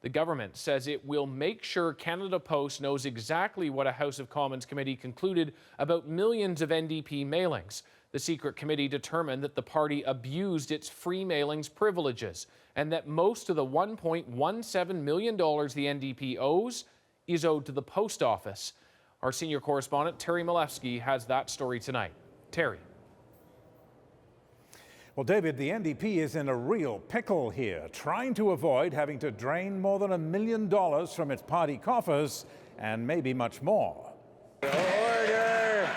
The government says it will make sure Canada Post knows exactly what a House of Commons committee concluded about millions of NDP mailings. The secret committee determined that the party abused its free mailings privileges and that most of the $1.17 million the NDP owes is owed to the post office. Our senior correspondent, Terry Malewski, has that story tonight. Terry. Well, David, the NDP is in a real pickle here, trying to avoid having to drain more than $1 million from its party coffers and maybe much more. Order!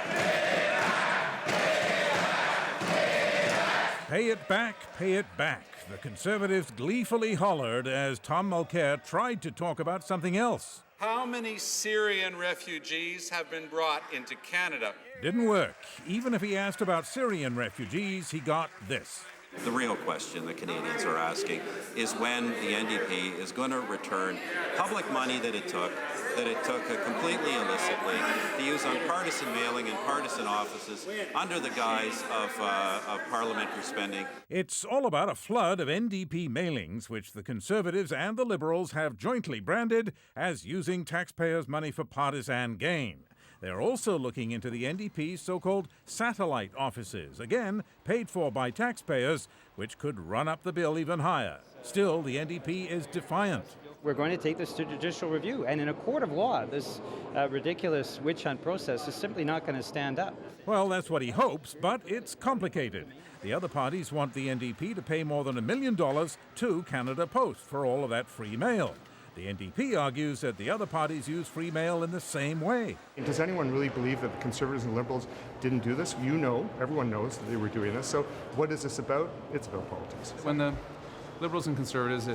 Pay it back, pay it back. The Conservatives gleefully hollered as Tom Mulcair tried to talk about something else. How many Syrian refugees have been brought into Canada? Didn't work. Even if he asked about Syrian refugees, he got this. The real question that Canadians are asking is when the NDP is going to return public money that it took completely illicitly to use on partisan mailing and partisan offices under the guise of parliamentary spending. It's all about a flood of NDP mailings, which the Conservatives and the Liberals have jointly branded as using taxpayers' money for partisan gain. They're also looking into the NDP's so-called satellite offices, again paid for by taxpayers, which could run up the bill even higher. Still, the NDP is defiant. We're going to take this to judicial review, and in a court of law, this ridiculous witch hunt process is simply not going to stand up. Well, that's what he hopes, but it's complicated. The other parties want the NDP to pay more than $1 million to Canada Post for all of that free mail. The NDP argues that the other parties use free mail in the same way. Does anyone really believe that the Conservatives and Liberals didn't do this? You know, everyone knows that they were doing this. So what is this about? It's about politics. When the Liberals and Conservatives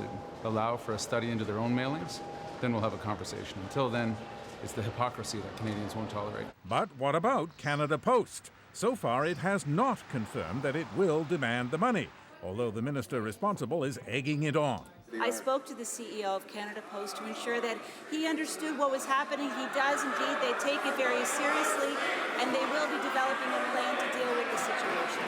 allow for a study into their own mailings, then we'll have a conversation. Until then, it's the hypocrisy that Canadians won't tolerate. But what about Canada Post? So far, it has not confirmed that it will demand the money, although the minister responsible is egging it on. I spoke to the CEO of Canada Post to ensure that he understood what was happening. He does indeed. They take it very seriously, and they will be developing a plan to deal with the situation.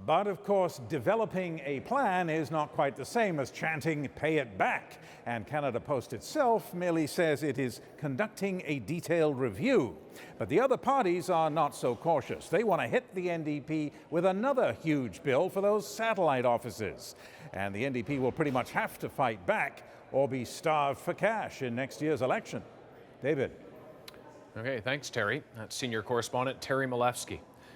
But of course, developing a plan is not quite the same as chanting, pay it back. And Canada Post itself merely says it is conducting a detailed review. But the other parties are not so cautious. They want to hit the NDP with another huge bill for those satellite offices. And the NDP will pretty much have to fight back or be starved for cash in next year's election. David. Okay, thanks, Terry. That's senior correspondent Terry Malewski.